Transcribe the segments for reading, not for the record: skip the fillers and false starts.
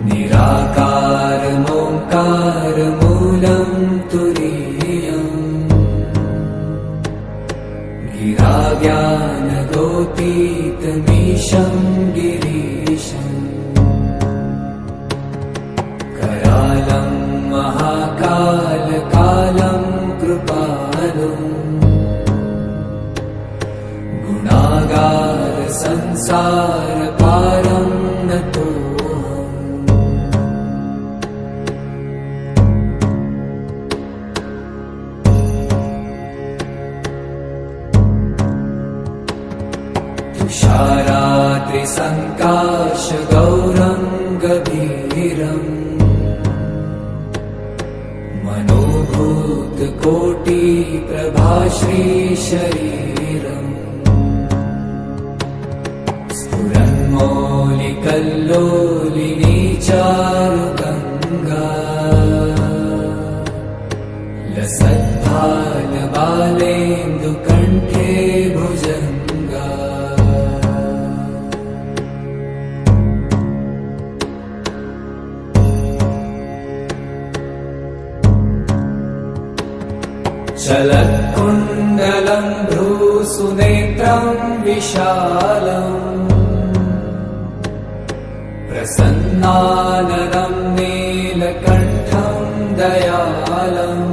निराकारमोङ्कारमूलं तुरीयम् गिराज्ञानगोतीतमीशं गिरीशम् करालं महाकालकालं कृपालुम् गुणागार संसार पारं नतोऽहम् तुषारात्रिसङ्काशगौरं गभीरम् मनोभूतकोटिप्रभाश्रीशरीरम् स्फुरन्मौलिकल्लोलिनी चारुगङ्गा लसद्भालबालेन्दुकण्ठे भुजङ्गा चलत्कुण्डलं भ्रूसुनेत्रं विशालम् प्रसन्नाननं नीलकण्ठं दयालम्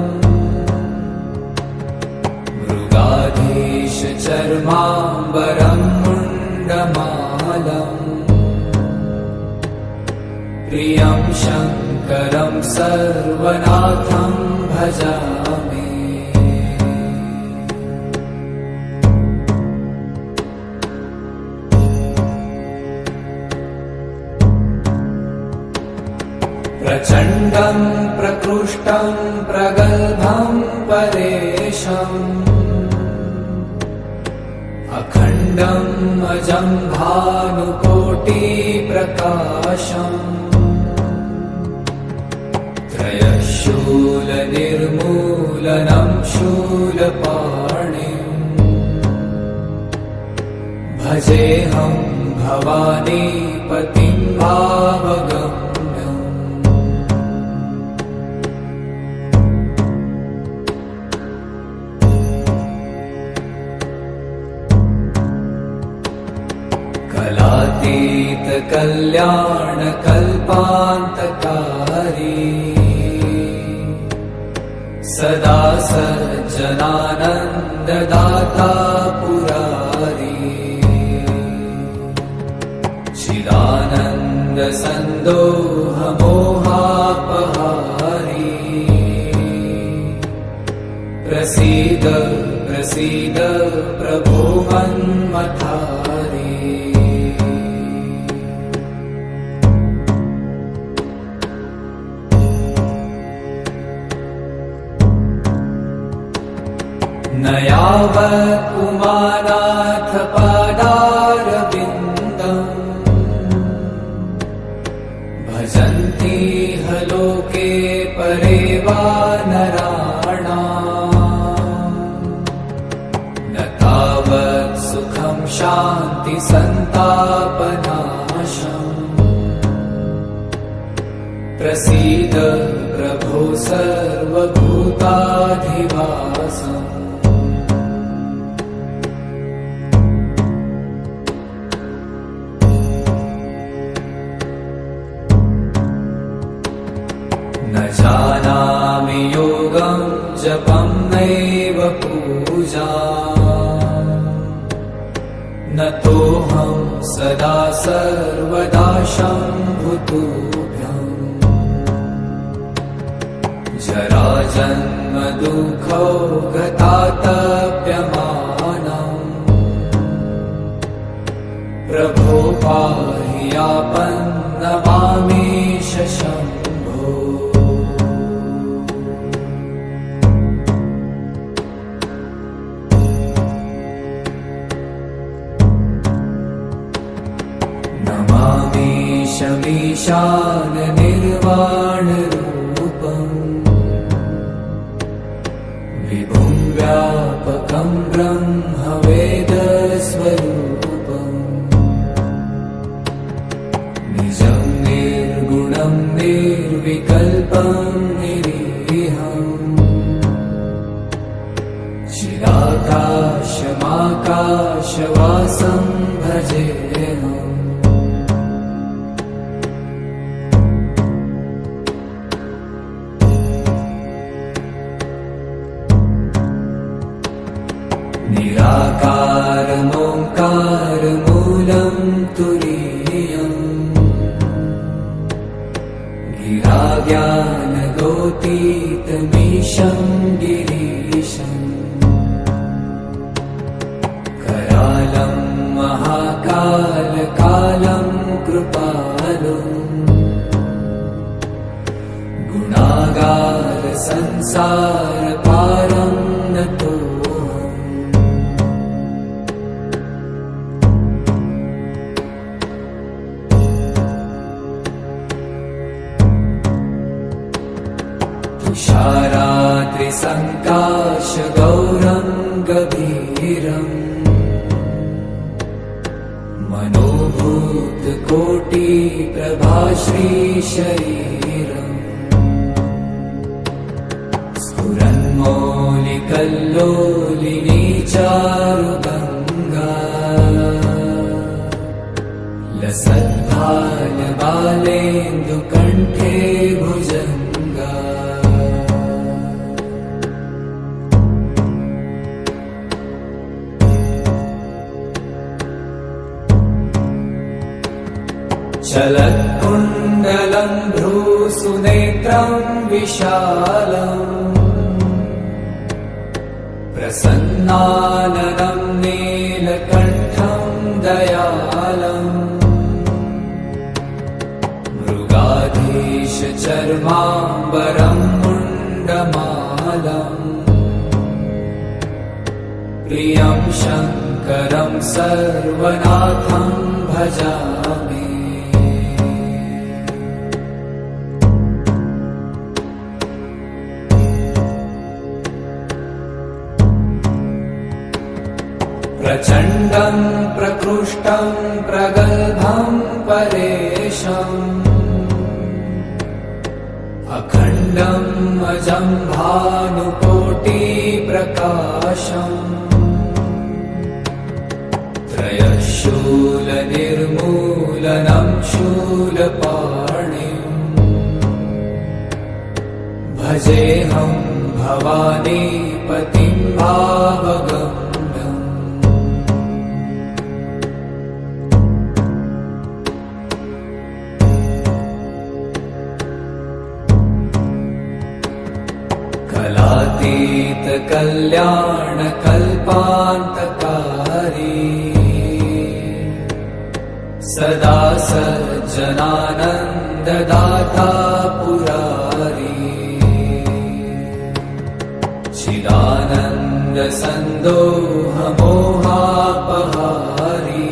मृगाधीशचर्माम्बरं मुण्डमालम् प्रियं शङ्करं सर्वनाथं भजामि प्रचण्डं प्रकृष्टं प्रगल्भं परेशम् अखण्डम् अजं भानुकोटिप्रकाशम् त्रयशूलनिर्मूलनं शूलपाणिम् भजेऽहं भवानीपतिं भावगम् कलातीतकल्याणकल्पान्तकारी सदा सज्जनानन्ददाता पुरारी चिदानन्दसन्दोहमोहापहारी प्रसीद प्रसीद प्रभो मन्मथारी न यावत् उमानाथ पादारविन्दम् भजन्ति ह लोके परे वा नराणाम् न तावत् सुखं शान्ति सन्तापनाशम् प्रसीद प्रभो सर्वभूताधिवासम् न जानामि योगं जपं नैव पूजाम् न तोऽहं सदा सर्वदा शम्भुतुभ्यम् जराजन्म दुःखौ गतातप्यमानम् प्रभो पाहि आपन्नमामीश शम्भो नमामीशमीशान निर्वाणरूपम् विभुं व्यापकं ब्रह्मवेदस्वरूपम् निजं निर्गुणं निर्विकल्पं निरीहम् चिराकाशमाकाशवासं भजेऽहम् निराकारमोङ्कारमूलं तुरीयम् गिराज्ञानगोतीतमीशं गिरीशम् करालं महाकालकालं कृपालुम् गुणागारसंसारपारं नतो तुषारात्रिसङ्काशगौरं गभीरम् मनोभूतकोटिप्रभाश्रीशरीरम् स्फुरन्मौलिकल्लोलिनी चारुगङ्गा लसद्भालबालेन्दुकण्ठे भुजङ्गा चलत्कुण्डलं भ्रूसुनेत्रं विशालम् प्रसन्नाननं नीलकण्ठं दयालम् मृगाधीशचर्माम्बरं मुण्डमालम् प्रियं शङ्करं सर्वनाथं भजामि प्रचण्डं प्रकृष्टं प्रगल्भं परेशम् अखण्डं अजं भानुकोटिप्रकाशम् त्रयशूलनिर्मूलनं शूलपाणिम् भजेऽहं भवानीपतिं भावगम् कलातीतकल्याणकल्पान्तकारी सदा सज्जनानन्ददाता पुरारी चिदानन्दसन्दोहमोहापहारी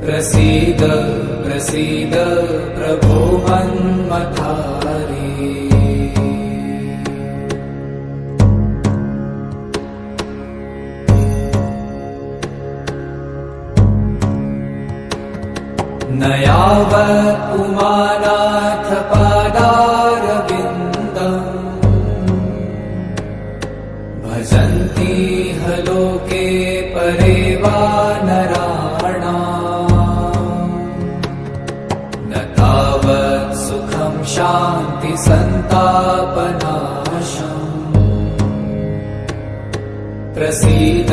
प्रसीद प्रसीद प्रभो मन्मथारी न यावत् पुमानाथ पादारविन्दम् भजन्ति ह लोके परे वा नराणाम् न तावत् सुखं शान्ति सन्तापनाशम् प्रसीद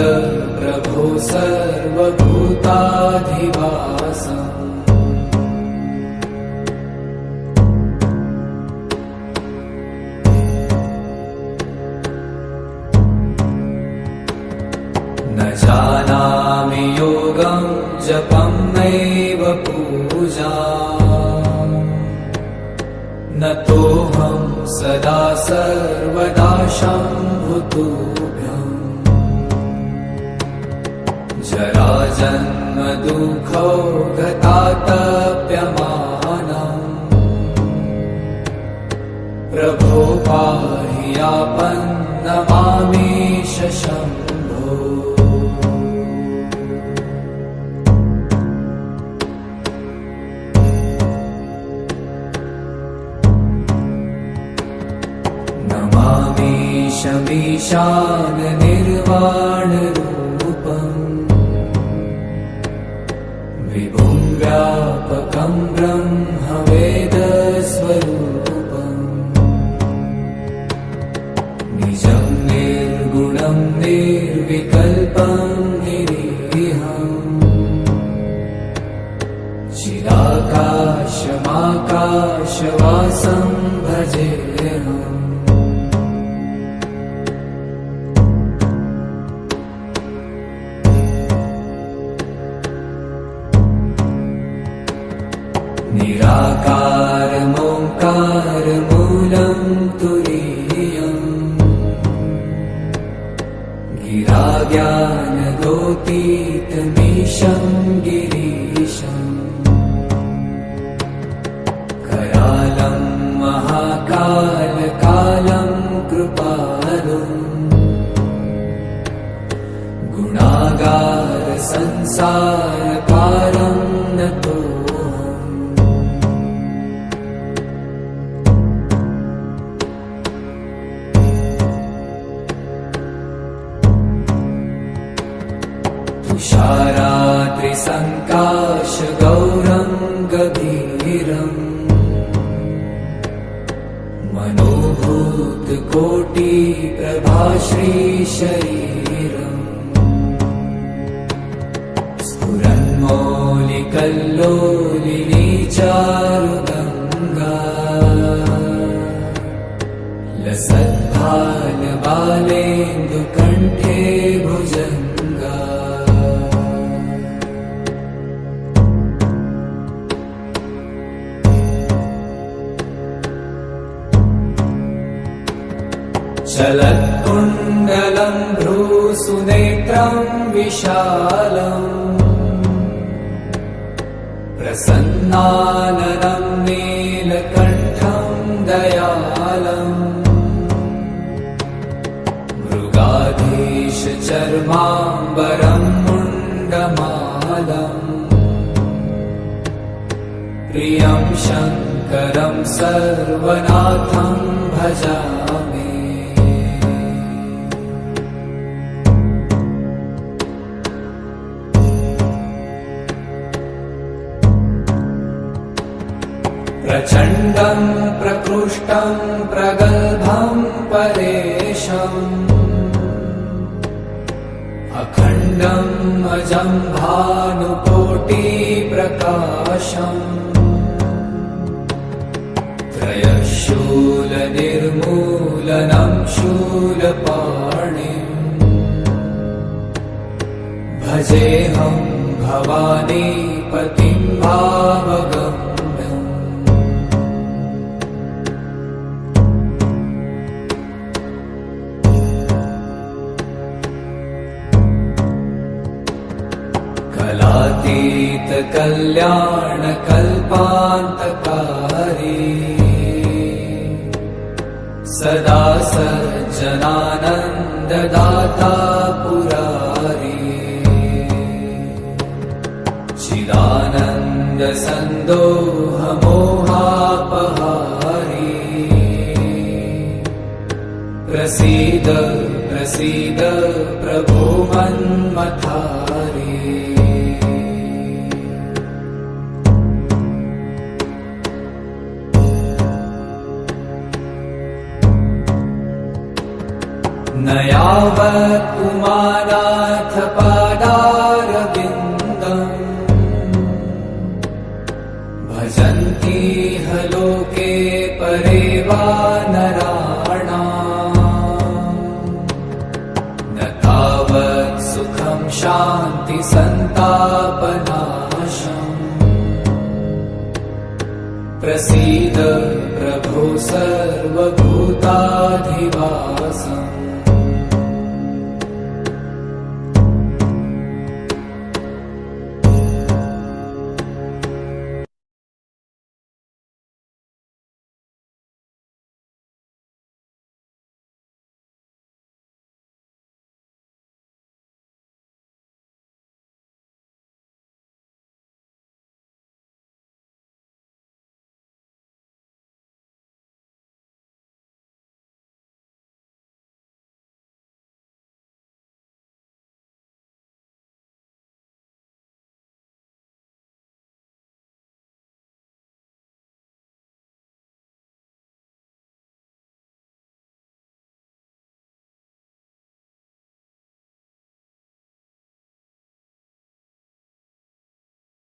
प्रभो सर्वभूताधिवासम् न जानामि योगं जपं नैव पूजाम् न तोऽहं सदा सर्वदा शम्भुतुभ्यम् जराजन्म दुःखौ गतातप्यमानम् प्रभो पाहि आपन्नमामीश शम्भो ईशमीशान निर्वाणरूपम् विभुं व्यापकं ब्रह्मवेदस्वरूपम् निजं निर्गुणं निर्विकल्पं निरीहम् चिदाकाशमाकाशवासं भजेऽहम् निराकारमोङ्कारमूलं तुरीयम् गिराज्ञानगोतीतमीशं गिरीशम् करालं महाकालकालं कृपालुम् गुणागारसंसारकारं नतो तुषाराद्रिसङ्काशगौरङ्गभीरम् मनोभूतकोटिप्रभाश्रीशरीरम् स्फुरन्मौलिकल्लोलिनी चारुगङ्गा लसद्भालबालेन्दुकण्ठे भुजङ्गा चलत्कुण्डलं भ्रूसुनेत्रं विशालम् प्रसन्नाननं नीलकण्ठं दयालम् मृगाधीशचर्माम्बरं मुण्डमालम् प्रियं शङ्करं सर्वनाथं भजामि प्रचण्डं प्रकृष्टं प्रगल्भं परेशम् अखण्डं अजं भानुकोटिप्रकाशम् त्रयशूलनिर्मूलनं शूलपाणिम् भजेऽहं भवानीपतिं भावगम् कलातीतकल्याणकल्पान्तकारी सदा सज्जनानन्ददाता पुरारी चिदानन्दसन्दोहमोहापहारी प्रसीद प्रसीद प्रभो मन्मथारी न यावत् उमानाथ पादारविन्दम् भजन्ति ह लोके परे वा नराणाम् न तावत् सुखं शान्ति सन्तापनाशम् प्रसीद प्रभो सर्वभूताधिवासम्